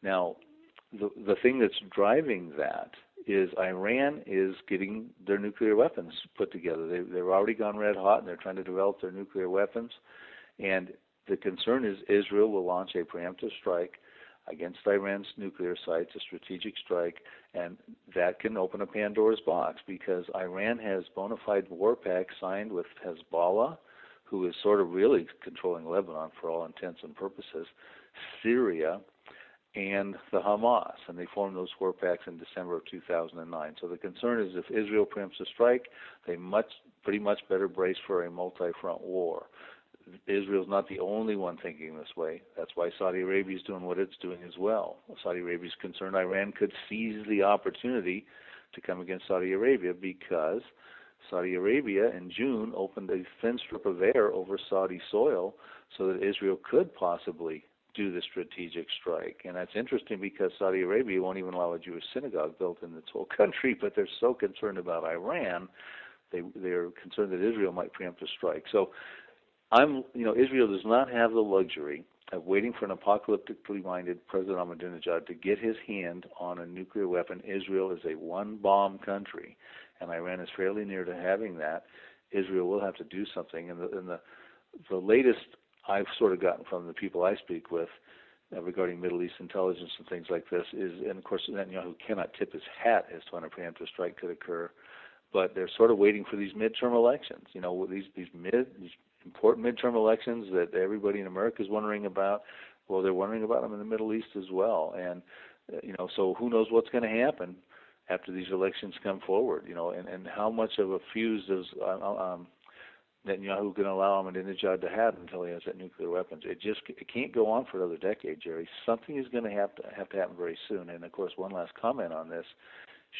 Now, the thing that's driving that is Iran is getting their nuclear weapons put together. They've already gone red hot, and they're trying to develop their nuclear weapons. And the concern is Israel will launch a preemptive strike against Iran's nuclear sites, a strategic strike, and that can open a Pandora's box because Iran has bona fide war pacts signed with Hezbollah, who is sort of really controlling Lebanon for all intents and purposes, Syria, and the Hamas, and they formed those war pacts in December of 2009. So the concern is if Israel preempts a strike, they pretty much better brace for a multi-front war. Israel's not the only one thinking this way. That's why Saudi Arabia is doing what it's doing as well. Saudi Arabia is concerned Iran could seize the opportunity to come against Saudi Arabia because Saudi Arabia in June opened a thin strip of air over Saudi soil so that Israel could possibly do the strategic strike. And that's interesting because Saudi Arabia won't even allow a Jewish synagogue built in its whole country, but they're so concerned about Iran, they're concerned that Israel might preempt a strike. So Israel does not have the luxury of waiting for an apocalyptically minded President Ahmadinejad to get his hand on a nuclear weapon. Israel is a one-bomb country, and Iran is fairly near to having that. Israel will have to do something, and the latest I've sort of gotten from the people I speak with regarding Middle East intelligence and things like this is, and of course Netanyahu cannot tip his hat as to when a preemptive strike could occur, but they're sort of waiting for these midterm elections. These important midterm elections that everybody in America is wondering about. Well, they're wondering about them in the Middle East as well, and so who knows what's going to happen after these elections come forward? And how much of a fuse does Netanyahu going to allow Ahmadinejad to have until he has that nuclear weapons? It can't go on for another decade, Jerry. Something is going to have to happen very soon. And of course, one last comment on this: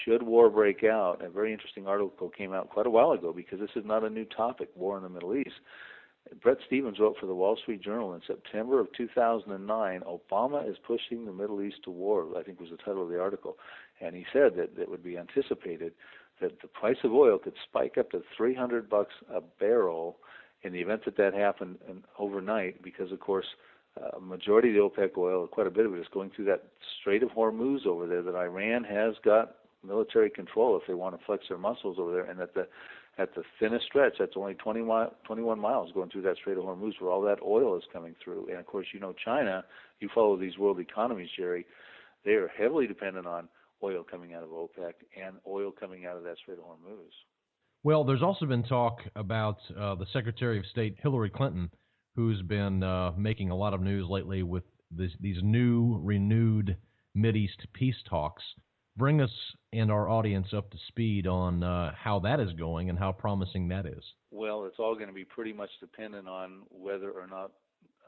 should war break out? A very interesting article came out quite a while ago because this is not a new topic, war in the Middle East. Brett Stevens wrote for the Wall Street Journal in September of 2009, Obama is pushing the Middle East to war, I think was the title of the article. And he said that it would be anticipated that the price of oil could spike up to $300 a barrel in the event that happened overnight because, of course, a majority of the OPEC oil, quite a bit of it, is going through that Strait of Hormuz over there that Iran has got military control if they want to flex their muscles over there, and at the thinnest stretch, that's only 21 miles going through that Strait of Hormuz where all that oil is coming through. And, of course, China, you follow these world economies, Jerry, they are heavily dependent on oil coming out of OPEC and oil coming out of that Strait of Hormuz. Well, there's also been talk about the Secretary of State, Hillary Clinton, who's been making a lot of news lately with these new, renewed Mideast peace talks. Bring us and our audience up to speed on how that is going and how promising that is. Well, it's all going to be pretty much dependent on whether or not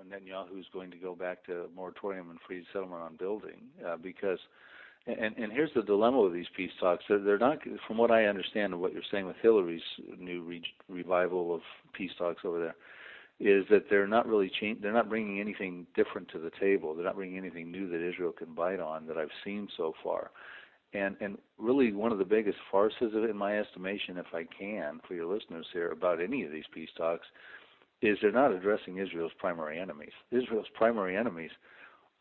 Netanyahu is going to go back to moratorium and free settlement on building because and here's the dilemma with these peace talks. They're not, from what I understand of what you're saying with Hillary's new revival of peace talks over there, is that they're not really they're not bringing anything different to the table. They're not bringing anything new that Israel can bite on that I've seen so far. And really one of the biggest farces of it, in my estimation, if I can, for your listeners here, about any of these peace talks, is they're not addressing Israel's primary enemies. Israel's primary enemies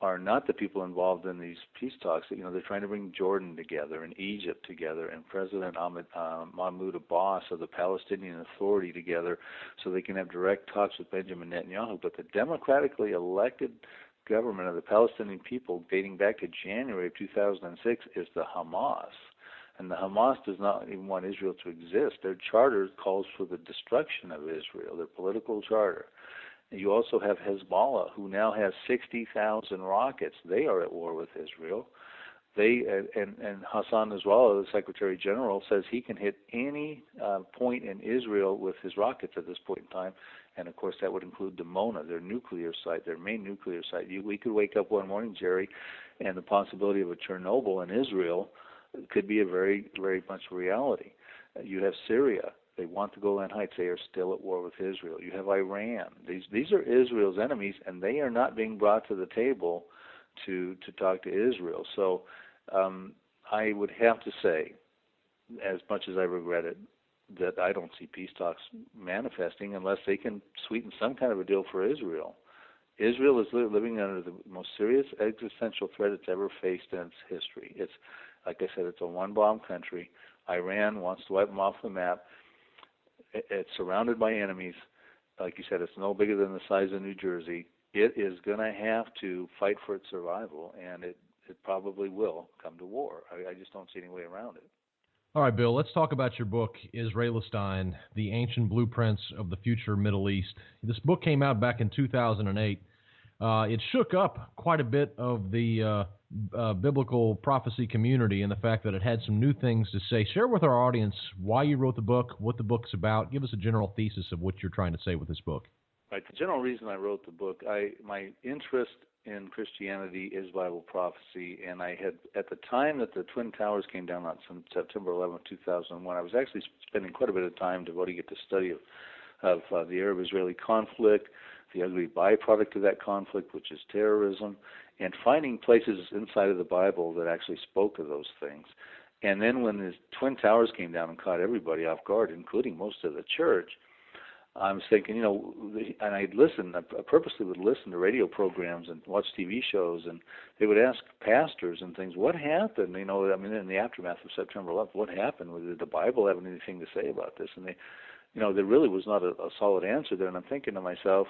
are not the people involved in these peace talks. They're trying to bring Jordan together and Egypt together and President Mahmoud Abbas of the Palestinian Authority together so they can have direct talks with Benjamin Netanyahu. But the democratically elected government of the Palestinian people dating back to January of 2006 is the Hamas. And the Hamas does not even want Israel to exist. Their charter calls for the destruction of Israel, their political charter. You also have Hezbollah, who now has 60,000 rockets. They are at war with Israel. And Hassan Nasrallah, the Secretary General, says he can hit any point in Israel with his rockets at this point in time. And, of course, that would include Dimona, their nuclear site, their main nuclear site. We could wake up one morning, Jerry, and the possibility of a Chernobyl in Israel could be a very, very much reality. You have Syria. They want the Golan Heights. They are still at war with Israel. You have Iran. These are Israel's enemies, and they are not being brought to the table to talk to Israel. So I would have to say, as much as I regret it, that I don't see peace talks manifesting unless they can sweeten some kind of a deal for Israel. Israel is living under the most serious existential threat it's ever faced in its history. It's, like I said, it's a one-bomb country. Iran wants to wipe them off the map. It's surrounded by enemies. Like you said, it's no bigger than the size of New Jersey. It is going to have to fight for its survival, and it probably will come to war. I just don't see any way around it. All right, Bill, let's talk about your book, Israelistine, The Ancient Blueprints of the Future Middle East. This book came out back in 2008. It shook up quite a bit of the biblical prophecy community in the fact that it had some new things to say. Share with our audience why you wrote the book, what the book's about. Give us a general thesis of what you're trying to say with this book. Right. The general reason I wrote the book, my interest in Christianity is Bible prophecy, and I had, at the time that the Twin Towers came down on September 11, 2001, I was actually spending quite a bit of time devoting it to study of the Arab-Israeli conflict, the ugly byproduct of that conflict, which is terrorism, and finding places inside of the Bible that actually spoke of those things. And then when the Twin Towers came down and caught everybody off guard, including most of the church, I was thinking, and I'd listen, I purposely would listen to radio programs and watch TV shows, and they would ask pastors and things, what happened? In the aftermath of September 11th, what happened? Did the Bible have anything to say about this? And there really was not a solid answer there. And I'm thinking to myself,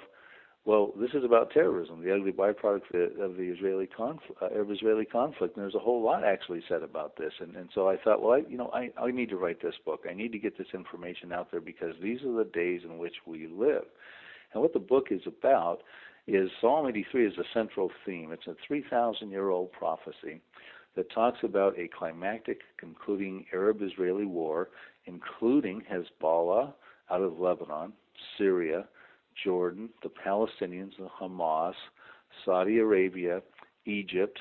well, this is about terrorism, the ugly byproduct of the Arab-Israeli conflict, and there's a whole lot actually said about this. And so I thought, well, I need to write this book. I need to get this information out there because these are the days in which we live. And what the book is about is Psalm 83 is a central theme. It's a 3,000-year-old prophecy that talks about a climactic concluding Arab-Israeli war, including Hezbollah out of Lebanon, Syria, Jordan, the Palestinians, the Hamas, Saudi Arabia, Egypt,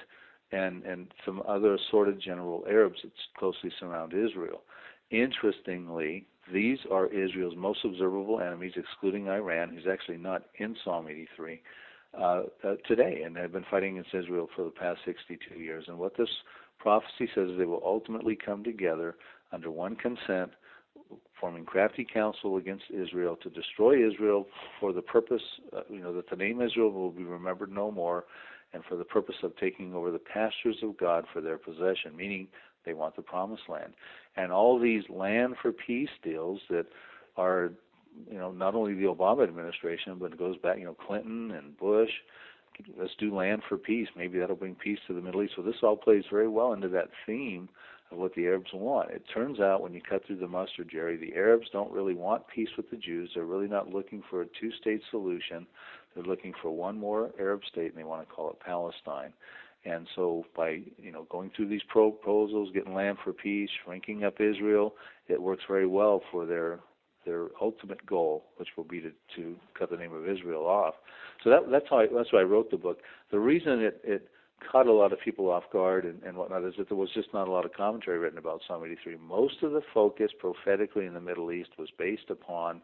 and some other assorted general Arabs that closely surround Israel. Interestingly, these are Israel's most observable enemies, excluding Iran, who's actually not in Psalm 83 today, and have been fighting against Israel for the past 62 years. And what this prophecy says is they will ultimately come together under one consent, forming crafty counsel against Israel to destroy Israel for the purpose, that the name Israel will be remembered no more, and for the purpose of taking over the pastures of God for their possession, meaning they want the promised land. And all these land for peace deals that are, not only the Obama administration, but it goes back, Clinton and Bush, let's do land for peace. Maybe that'll bring peace to the Middle East. So this all plays very well into that theme of what the Arabs want. It turns out when you cut through the mustard, Jerry, the Arabs don't really want peace with the Jews. They're really not looking for a two-state solution. They're looking for one more Arab state, and they want to call it Palestine. And so by going through these proposals, getting land for peace, shrinking up Israel, it works very well for their ultimate goal, which will be to cut the name of Israel off. So that's why I wrote the book. The reason it caught a lot of people off guard and whatnot is that there was just not a lot of commentary written about Psalm 83. Most of the focus prophetically in the Middle East was based upon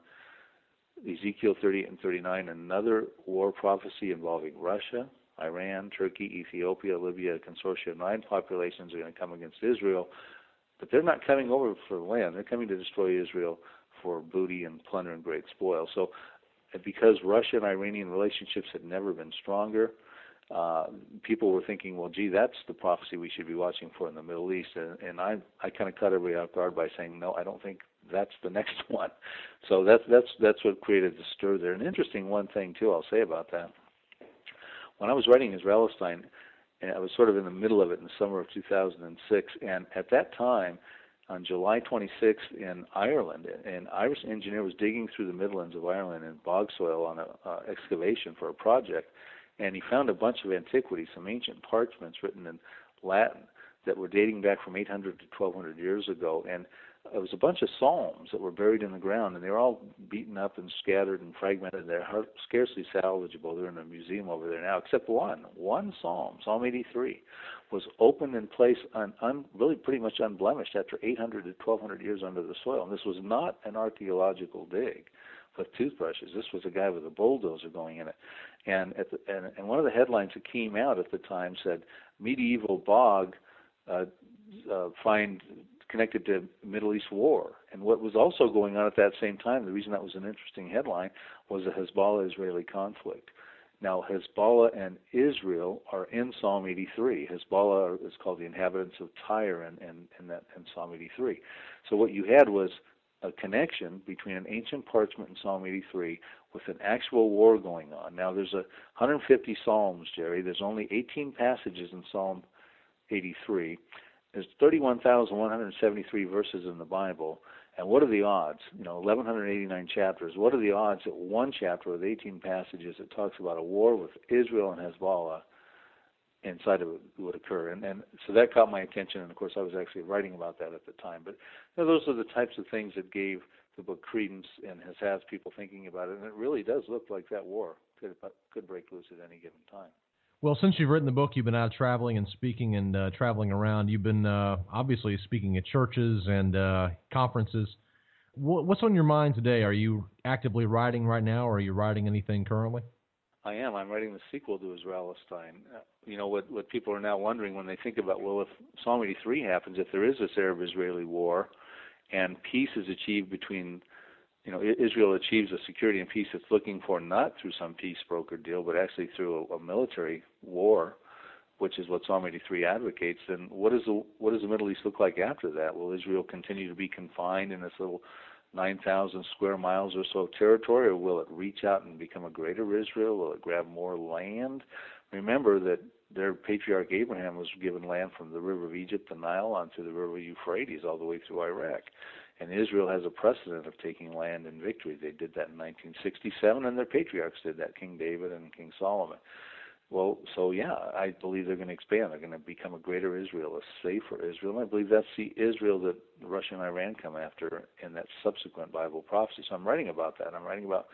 Ezekiel 38 and 39, another war prophecy involving Russia, Iran, Turkey, Ethiopia, Libya, a consortium of 9 populations are going to come against Israel, but they're not coming over for land. They're coming to destroy Israel for booty and plunder and great spoil. So because Russia and Iranian relationships had never been stronger, people were thinking, well, gee, that's the prophecy we should be watching for in the Middle East. And I kind of cut everybody off guard by saying, no, I don't think that's the next one. So that's what created the stir there. An interesting one thing, too, I'll say about that. When I was writing Israelistine, I was sort of in the middle of it in the summer of 2006, and at that time, on July 26th in Ireland, an Irish engineer was digging through the Midlands of Ireland in bog soil on an excavation for a project, and he found a bunch of antiquities, some ancient parchments written in Latin that were dating back from 800 to 1200 years ago, and it was a bunch of psalms that were buried in the ground, and they were all beaten up and scattered and fragmented. They're scarcely salvageable. They're in a museum over there now, except one psalm, Psalm 83, was opened and placed really pretty much unblemished after 800 to 1200 years under the soil. And this was not an archaeological dig with toothbrushes. This was a guy with a bulldozer going in it. And one of the headlines that came out at the time said, medieval bog find connected to Middle East war. And what was also going on at that same time, the reason that was an interesting headline, was the Hezbollah-Israeli conflict. Now, Hezbollah and Israel are in Psalm 83. Hezbollah is called the inhabitants of Tyre in Psalm 83. So what you had was a connection between an ancient parchment in Psalm 83 with an actual war going on. Now, there's 150 Psalms, Jerry. There's only 18 passages in Psalm 83. There's 31,173 verses in the Bible. And what are the odds? 1,189 chapters. What are the odds that one chapter with 18 passages that talks about a war with Israel and Hezbollah inside of it would occur? And so that caught my attention, and of course I was actually writing about that at the time. But those are the types of things that gave the book credence and has people thinking about it. And it really does look like that war could break loose at any given time. Well, since you've written the book, you've been out traveling and speaking and traveling around. You've been obviously speaking at churches and conferences. What's on your mind today? Are you actively writing right now, or are you writing anything currently? I am. I'm writing the sequel to Israelistine. What people are now wondering when they think about, well, if Psalm 83 happens, if there is this Arab-Israeli war and peace is achieved between Israel achieves a security and peace it's looking for, not through some peace broker deal, but actually through a military war, which is what Psalm 83 advocates, then what does the Middle East look like after that? Will Israel continue to be confined in this little 9,000 square miles or so territory, or will it reach out and become a greater Israel? Will it grab more land? Remember that their patriarch Abraham was given land from the river of Egypt, the Nile, onto the river Euphrates, all the way through Iraq. And Israel has a precedent of taking land in victory. They did that in 1967, and their patriarchs did that, King David and King Solomon. Well, so yeah, I believe they're going to expand. They're going to become a greater Israel, a safer Israel. And I believe that's the Israel that Russia and Iran come after in that subsequent Bible prophecy. So I'm writing about that. I'm writing about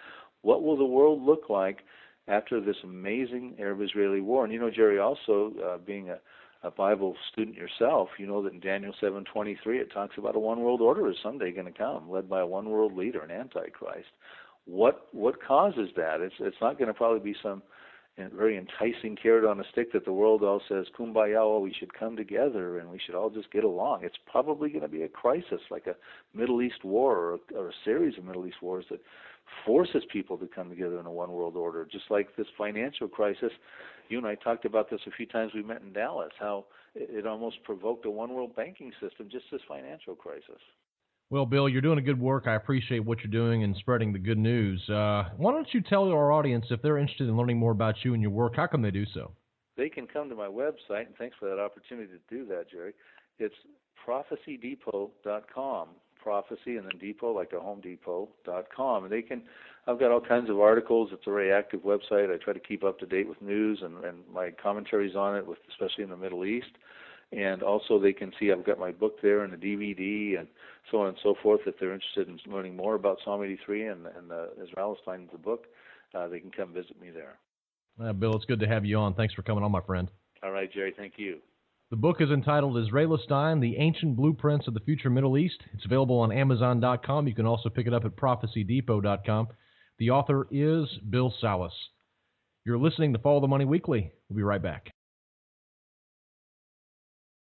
what will the world look like after this amazing Arab-Israeli war. And Jerry, also being a Bible student yourself, you know that in Daniel 7:23 it talks about a one world order is someday going to come, led by a one world leader, an Antichrist. What causes that? It's not going to probably be some very enticing carrot on a stick that the world all says, kumbaya, oh, we should come together and we should all just get along. It's probably going to be a crisis, like a Middle East war or a series of Middle East wars that forces people to come together in a one world order, just like this financial crisis. You and I talked about this a few times we met in Dallas, how it almost provoked a one world banking system, just this financial crisis. Well, Bill, you're doing a good work. I appreciate what you're doing and spreading the good news. Why don't you tell our audience, if they're interested in learning more about you and your work, how can they do so? They can come to my website, and thanks for that opportunity to do that, Jerry. It's prophecydepot.com. Prophecy and then depot, like a Home Depot.com. And I've got all kinds of articles. It's a very active website. I try to keep up to date with news and my commentaries on it, especially in the Middle East. And also they can see I've got my book there and a DVD and so on and so forth. If they're interested in learning more about Psalm 83 and Israelistine, the book, they can come visit me there. Bill, it's good to have you on. Thanks for coming on, my friend. All right, Jerry, thank you. The book is entitled Israelistine, The Ancient Blueprints of the Future Middle East. It's available on Amazon.com. You can also pick it up at prophecydepot.com. The author is Bill Salus. You're listening to Follow the Money Weekly. We'll be right back.